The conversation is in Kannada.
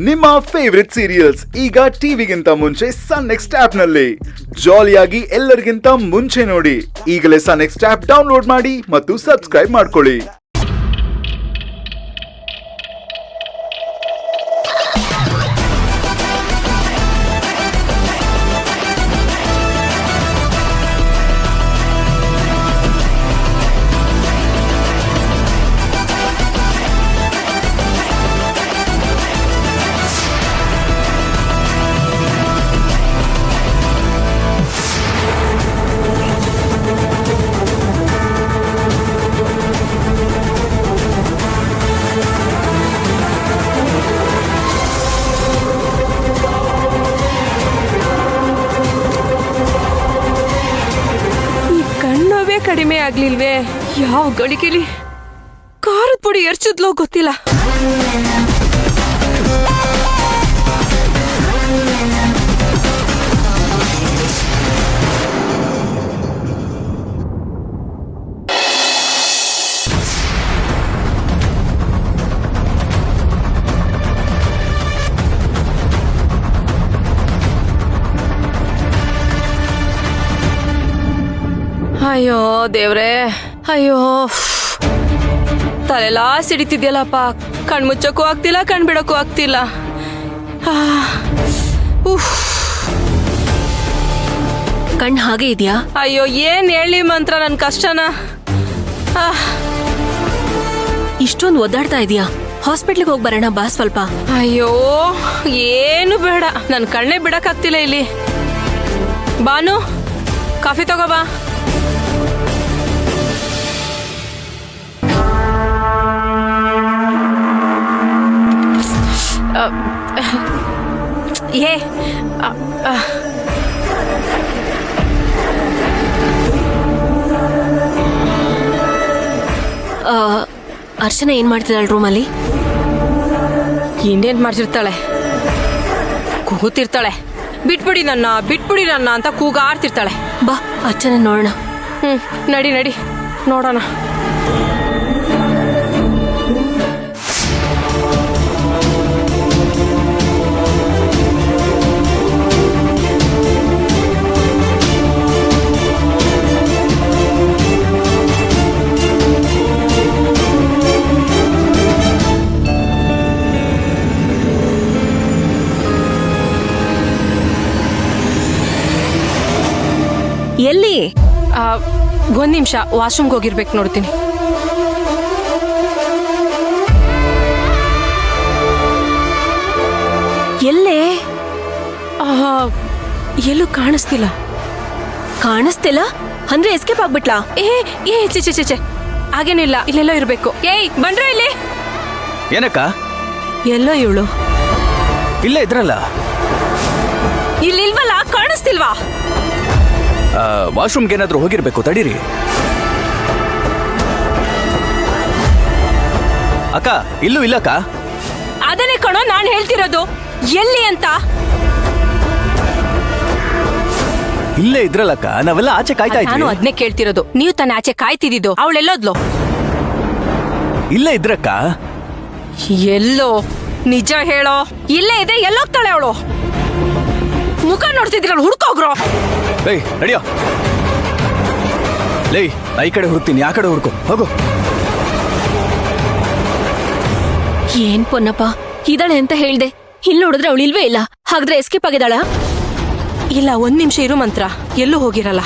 ನಿಮ್ಮ ಫೇವರಿಟ್ ಸೀರಿಯಲ್ಸ್ ಈಗ ಟಿವಿಗಿಂತ ಮುಂಚೆ ಸನ್ ನೆಕ್ಸ್ಟ್ ಆಪ್ ನಲ್ಲಿ ಜಾಲಿಯಾಗಿ ಎಲ್ಲರಿಗಿಂತ ಮುಂಚೆ ನೋಡಿ. ಈಗಲೇ ಸನ್ ನೆಕ್ಸ್ಟ್ ಆಪ್ ಡೌನ್ಲೋಡ್ ಮಾಡಿ ಮತ್ತು ಸಬ್ಸ್ಕ್ರೈಬ್ ಮಾಡ್ಕೊಳ್ಳಿ. ಕಡಿಮೆ ಆಗ್ಲಿಲ್ವೇ? ಯಾವ ಗಳಿಗೆಲಿ ಖಾರದ ಪುಡಿ ಎರ್ಚಿದ್ಲೋ ಗೊತ್ತಿಲ್ಲ. ಅಯ್ಯೋ ದೇವ್ರೆ, ಅಯ್ಯೋ ತಲೆಲಾ ಸಿಡಿತಿದ್ಯಲ್ಲಪ್ಪ. ಕಣ್ ಮುಚ್ಚಕ್ಕೂ ಆಗ್ತಿಲ್ಲ, ಕಣ್ ಬಿಡಕ್ಕೂ ಆಗ್ತಿಲ್ಲ. ಕಣ್ ಹಾಗೆ ಇದೆಯಾ? ಅಯ್ಯೋ ಏನ್ ಹೇಳಿ ಮಂತ್ರ, ನನ್ ಕಷ್ಟನ. ಇಷ್ಟೊಂದು ಒದ್ದಾಡ್ತಾ ಇದೀಯಾ? ಹಾಸ್ಪಿಟ್ಲಿಗೆ ಹೋಗಿ ಬರೋಣ ಬಾ ಸ್ವಲ್ಪ. ಅಯ್ಯೋ ಏನು ಬೇಡ, ನನ್ ಕಣ್ಣೇ ಬಿಡಕ್ಕಾಗ್ತಿಲ್ಲ ಇಲ್ಲಿ. ಬಾನು, ಕಾಫಿ ತಗೋಬಾ. ಏ ಅರ್ಚನಾ ಏನ್ ಮಾಡ್ತಿದ್ದಾಳೆ ರೂಮಲ್ಲಿ? ಇನ್ನೇನ್ ಮಾಡ್ತಿರ್ತಾಳೆ, ಕೂತಿರ್ತಾಳೆ. ಬಿಟ್ಬಿಡಿ ನನ್ನ ಅಂತ ಕೂಗಾಡ್ತಿರ್ತಾಳೆ. ಬಾ ಅರ್ಚನಾ ನೋಡೋಣ. ನಡಿ ನಡಿ ನೋಡೋಣ. ಎಲ್ಲಿ? ಒಂದ್ ನಿಮಿಷ, ವಾಶ್ರೂಮ್ಗೆ ಹೋಗಿರ್ಬೇಕು, ನೋಡ್ತೀನಿ. ಎಲ್ಲೇ? ಎಲ್ಲೂ ಕಾಣಿಸ್ತಿಲ್ಲ. ಕಾಣಿಸ್ತಿಲ್ಲ ಅಂದ್ರೆ ಎಸ್ಕೇಪ್ ಆಗ್ಬಿಟ್ಲಾ? ಏ ಚೆ ಹಾಗೇನಿಲ್ಲ, ಇಲ್ಲೆಲ್ಲೋ ಇರ್ಬೇಕು. ಏಯ್ ಬಂದ್ರೆ ಇಲ್ಲಿ. ಏನಕ್ಕ? ಎಲ್ಲೋ ಇವಳು ಇಲ್ಲೇ ಇದ್ರಲ್ಲ. ಇಲ್ಲಿಲ್ವಲ್ಲ, ಕಾಣಿಸ್ತಿಲ್ವಾ? ವಾಶ್ರೂಮ್ಗೆ ಏನಾದ್ರೂ ಹೋಗಿರ್ಬೇಕು, ತಡೀರಿ. ಅಕ್ಕ ಇಲ್ಲೂ ಇಲ್ಲಕ್ಕ. ಅದನ್ನೇ ಕಣೋ ನಾನು ಹೇಳ್ತಿರೋದು, ಎಲ್ಲಿ ಅಂತ. ಇಲ್ಲೇ ಇದ್ರಲ್ಲಕ್ಕ, ನಾವೆಲ್ಲ ಆಚೆ ಕಾಯ್ತಾ ಇದ್ವಿ. ನಾನು ಅದನ್ನೇ ಕೇಳ್ತಿರೋದು, ನೀವು ತಾನೇ ಆಚೆ ಕಾಯ್ತಿದ್ದು. ಅವಳೆಲ್ಲೋದ್ಲು? ಇಲ್ಲೇ ಇದ್ರಕ್ಕ. ಎಲ್ಲೋ? ನಿಜ ಹೇಳೋ, ಇಲ್ಲೇ ಇದೆ. ಎಲ್ಲೋಗ್ತಾಳೆ ಅವಳು? ಮುಖ ನೋಡ್ತಿದ್ದೀರ, ಹುಡ್ಕೋಗ್ರೋ. ಏಯ್ ನಡಿಯೋ. ಲೇ, ನಾ ಈ ಕಡೆ ಹುಡುಕ್ತೀನಿ, ಆ ಕಡೆ ಹುಡ್ಕೋ, ಹೋಗು. ಏನ್ ಪೊನ್ನಪ್ಪ, ಇದಾಳೆ ಅಂತ ಹೇಳ್ದೆ. ಇಲ್ಲಿ ನೋಡಿದ್ರೆ ಅವಳು ಇಲ್ವೇ ಇಲ್ಲ. ಹಾಗಾದ್ರೆ ಎಸ್ಕೇಪ್ ಆಗಿದ್ದಾಳ? ಇಲ್ಲ, ಒಂದ್ ನಿಮಿಷ ಇರು ಮಂತ್ರ, ಎಲ್ಲೂ ಹೋಗಿರಲ್ಲ.